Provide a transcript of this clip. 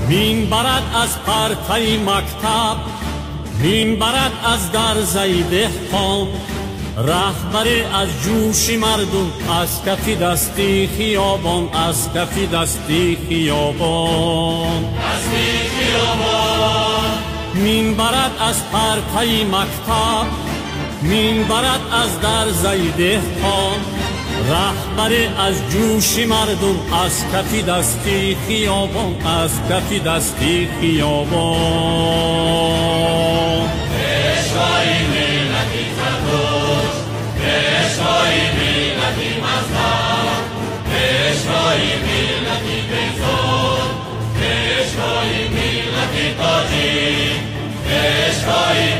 مین برد از پرتای مکتب، مین برد از درزای دهقان، رهبر از جوش مردم، از کف دستی خیابان، از کف دستی خیابان، دستی خیابان. مین برد از پرتای مکتب، مین برد از درزای دهقان، رهبر از جوش مردم، از کف دستی خیابان، از کف دستی خیابان. پیشوای ملتی زرتشت، پیشوای ملتی مذهب، پیشوای ملتی بیزار، پیشوای ملتی تاجیک، پیشوای